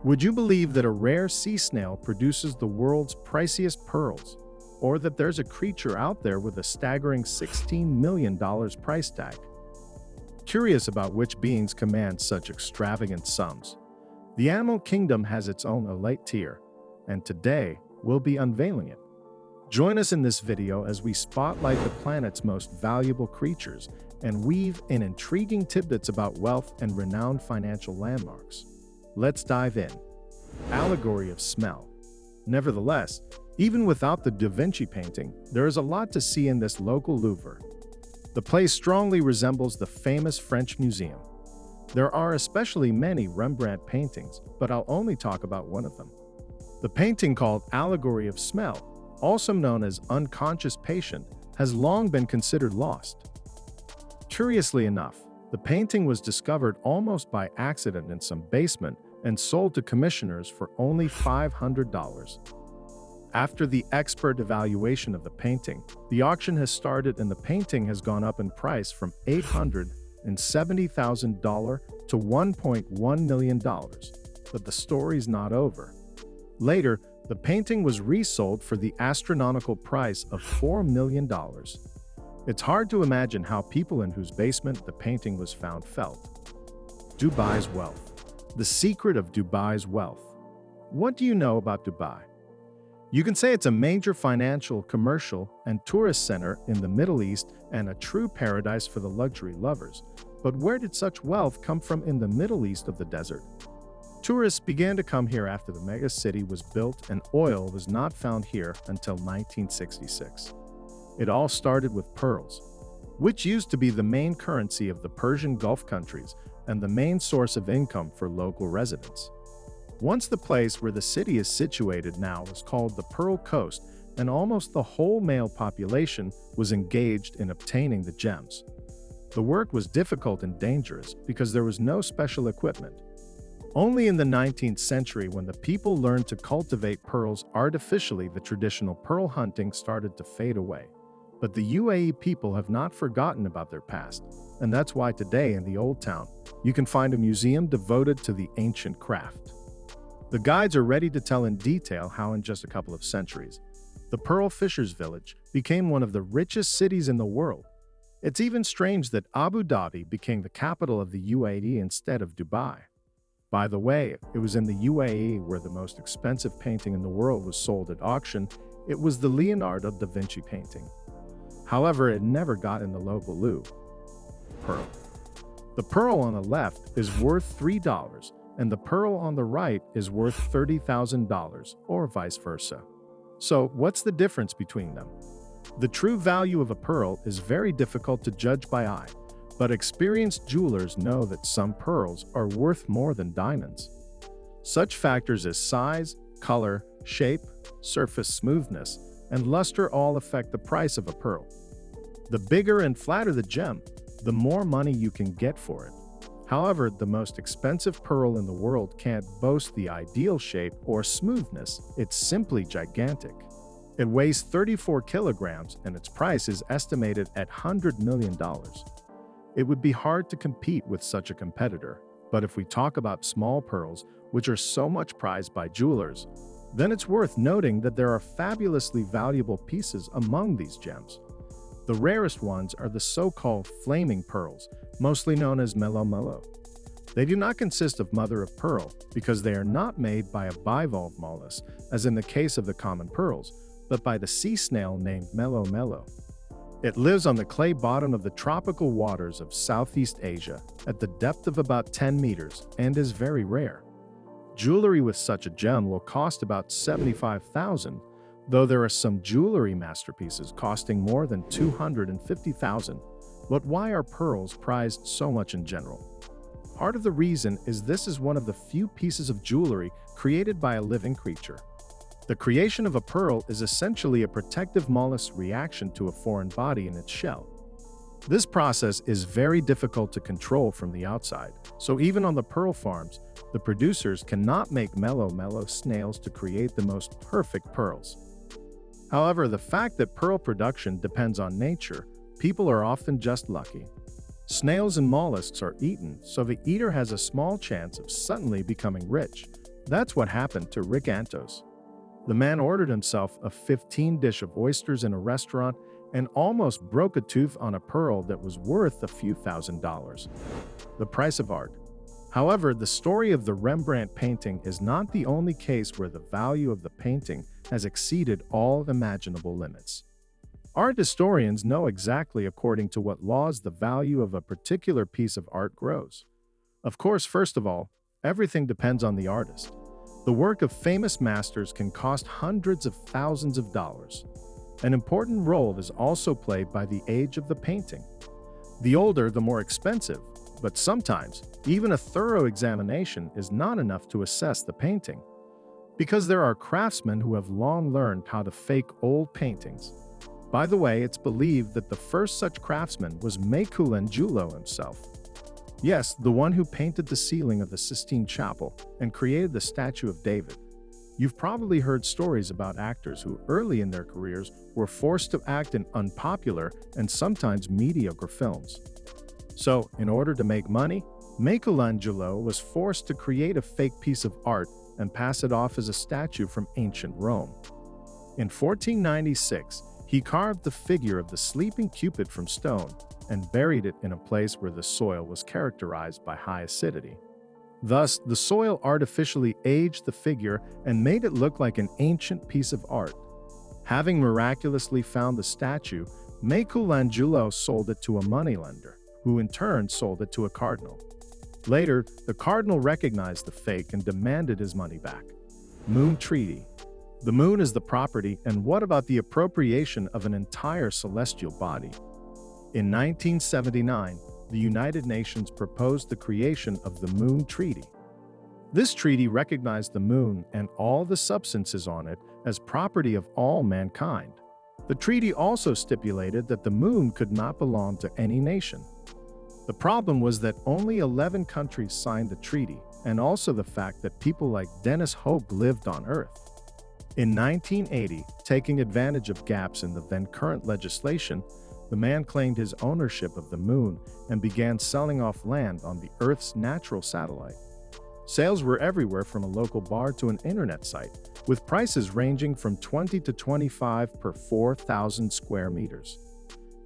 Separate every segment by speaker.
Speaker 1: Would you believe that a rare sea snail produces the world's priciest pearls? Or that there's a creature out there with a staggering $16 million price tag? Curious about which beings command such extravagant sums? The animal kingdom has its own elite tier, and today we'll be unveiling it. Join us in this video as we spotlight the planet's most valuable creatures and weave in intriguing tidbits about wealth and renowned financial landmarks. Let's dive in. Allegory of Smell. Nevertheless, even without the Da Vinci painting, there is a lot to see in this local Louvre. The place strongly resembles the famous French museum. There are especially many Rembrandt paintings, but I'll only talk about one of them. The painting called Allegory of Smell, also known as Unconscious Patient, has long been considered lost. Curiously enough, the painting was discovered almost by accident in some basement and sold to commissioners for only $500. After the expert evaluation of the painting, the auction has started and the painting has gone up in price from $870,000 to $1.1 million. But the story's not over. Later, the painting was resold for the astronomical price of $4 million. It's hard to imagine how people in whose basement the painting was found felt. Dubai's wealth. The secret of Dubai's wealth. What do you know about Dubai? You can say it's a major financial, commercial, and tourist center in the Middle East and a true paradise for the luxury lovers. But where did such wealth come from in the Middle East of the desert? Tourists began to come here after the mega city was built and oil was not found here until 1966. It all started with pearls, which used to be the main currency of the Persian Gulf countries and the main source of income for local residents. Once the place where the city is situated now was called the Pearl Coast, and almost the whole male population was engaged in obtaining the gems. The work was difficult and dangerous because there was no special equipment. Only in the 19th century, when the people learned to cultivate pearls artificially, the traditional pearl hunting started to fade away. But the UAE people have not forgotten about their past, and that's why today in the Old Town, you can find a museum devoted to the ancient craft. The guides are ready to tell in detail how in just a couple of centuries, the Pearl Fishers Village became one of the richest cities in the world. It's even strange that Abu Dhabi became the capital of the UAE instead of Dubai. By the way, it was in the UAE where the most expensive painting in the world was sold at auction. It was the Leonardo da Vinci painting. However, it never got in the local Louvre. Pearl. The pearl on the left is worth $3, and the pearl on the right is worth $30,000, or vice versa. So, what's the difference between them? The true value of a pearl is very difficult to judge by eye, but experienced jewelers know that some pearls are worth more than diamonds. Such factors as size, color, shape, surface smoothness, and luster all affect the price of a pearl. The bigger and flatter the gem, the more money you can get for it. However, the most expensive pearl in the world can't boast the ideal shape or smoothness. It's simply gigantic. It weighs 34 kilograms and its price is estimated at $100 million. It would be hard to compete with such a competitor, but if we talk about small pearls, which are so much prized by jewelers, then it's worth noting that there are fabulously valuable pieces among these gems. The rarest ones are the so-called flaming pearls, mostly known as melo-melo. They do not consist of mother of pearl because they are not made by a bivalve mollusk, as in the case of the common pearls, but by the sea snail named melo-melo. It lives on the clay bottom of the tropical waters of Southeast Asia at the depth of about 10 meters and is very rare. Jewelry with such a gem will cost about $75,000, though there are some jewelry masterpieces costing more than $250,000. But why are pearls prized so much in general? Part of the reason is this is one of the few pieces of jewelry created by a living creature. The creation of a pearl is essentially a protective mollusk's reaction to a foreign body in its shell. This process is very difficult to control from the outside, so even on the pearl farms, the producers cannot make melo-melo snails to create the most perfect pearls. However, the fact that pearl production depends on nature, people are often just lucky. Snails and mollusks are eaten, so the eater has a small chance of suddenly becoming rich. That's what happened to Rick Antos. The man ordered himself a 15-dish of oysters in a restaurant and almost broke a tooth on a pearl that was worth a few $1,000s. The price of art. However, the story of the Rembrandt painting is not the only case where the value of the painting has exceeded all imaginable limits. Art historians know exactly according to what laws the value of a particular piece of art grows. Of course, first of all, everything depends on the artist. The work of famous masters can cost hundreds of thousands of dollars. An important role is also played by the age of the painting. The older, the more expensive, but sometimes even a thorough examination is not enough to assess the painting. Because there are craftsmen who have long learned how to fake old paintings. By the way, it's believed that the first such craftsman was Michelangelo himself. Yes, the one who painted the ceiling of the Sistine Chapel and created the statue of David. You've probably heard stories about actors who early in their careers were forced to act in unpopular and sometimes mediocre films. So, in order to make money, Michelangelo was forced to create a fake piece of art and pass it off as a statue from ancient Rome. In 1496, he carved the figure of the sleeping Cupid from stone and buried it in a place where the soil was characterized by high acidity. Thus, the soil artificially aged the figure and made it look like an ancient piece of art. Having miraculously found the statue, Michelangelo sold it to a moneylender, who in turn sold it to a cardinal. Later, the cardinal recognized the fake and demanded his money back. Moon Treaty. The moon is the property, and what about the appropriation of an entire celestial body? In 1979, the United Nations proposed the creation of the Moon Treaty. This treaty recognized the moon and all the substances on it as property of all mankind. The treaty also stipulated that the moon could not belong to any nation. The problem was that only 11 countries signed the treaty, and also the fact that people like Dennis Hope lived on Earth. In 1980, taking advantage of gaps in the then-current legislation, the man claimed his ownership of the moon and began selling off land on the Earth's natural satellite. Sales were everywhere from a local bar to an internet site, with prices ranging from $20 to $25 per 4,000 square meters.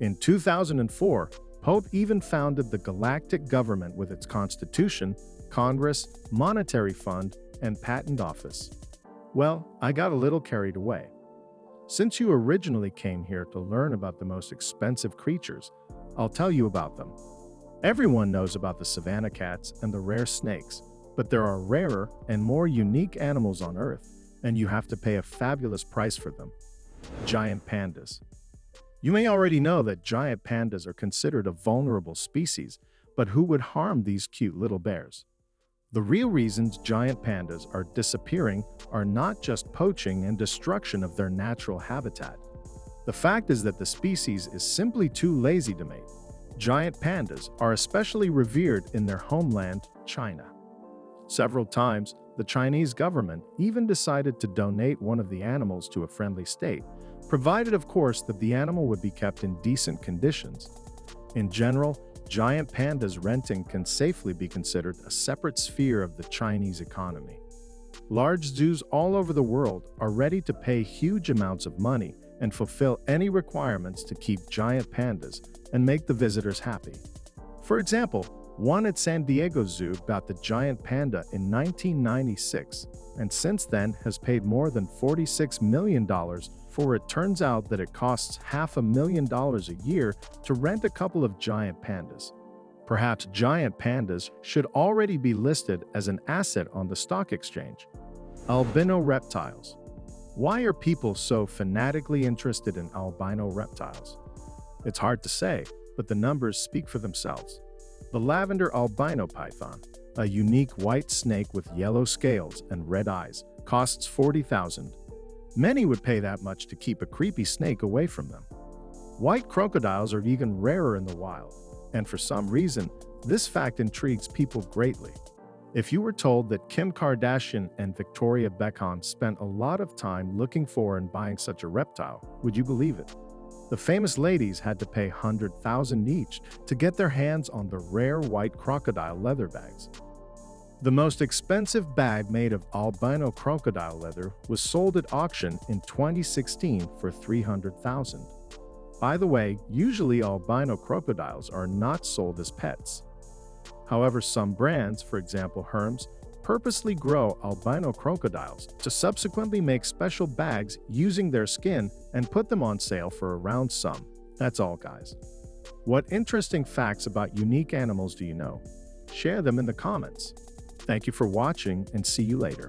Speaker 1: In 2004, Pope even founded the Galactic Government with its Constitution, Congress, Monetary Fund, and Patent Office. Well, I got a little carried away. Since you originally came here to learn about the most expensive creatures, I'll tell you about them. Everyone knows about the savanna cats and the rare snakes, but there are rarer and more unique animals on Earth, and you have to pay a fabulous price for them. Giant pandas. You may already know that giant pandas are considered a vulnerable species, but who would harm these cute little bears? The real reasons giant pandas are disappearing are not just poaching and destruction of their natural habitat. The fact is that the species is simply too lazy to mate. Giant pandas are especially revered in their homeland, China. Several times, the Chinese government even decided to donate one of the animals to a friendly state, provided of course that the animal would be kept in decent conditions. In general, giant pandas renting can safely be considered a separate sphere of the Chinese economy. Large zoos all over the world are ready to pay huge amounts of money and fulfill any requirements to keep giant pandas and make the visitors happy. For example, one at San Diego Zoo bought the giant panda in 1996 and since then has paid more than $46 million for it. Turns out that it costs $500,000 a year to rent a couple of giant pandas. Perhaps giant pandas should already be listed as an asset on the stock exchange. Albino reptiles. Why are people so fanatically interested in albino reptiles? It's hard to say, but the numbers speak for themselves. The lavender albino python, a unique white snake with yellow scales and red eyes, costs $40,000. Many would pay that much to keep a creepy snake away from them. White crocodiles are even rarer in the wild, and for some reason, this fact intrigues people greatly. If you were told that Kim Kardashian and Victoria Beckham spent a lot of time looking for and buying such a reptile, would you believe it? The famous ladies had to pay $100,000 each to get their hands on the rare white crocodile leather bags. The most expensive bag made of albino crocodile leather was sold at auction in 2016 for $300,000. By the way, usually albino crocodiles are not sold as pets. However, some brands, for example Hermes, purposely grow albino crocodiles to subsequently make special bags using their skin and put them on sale for a round sum. That's all, guys. What interesting facts about unique animals do you know? Share them in the comments. Thank you for watching and see you later.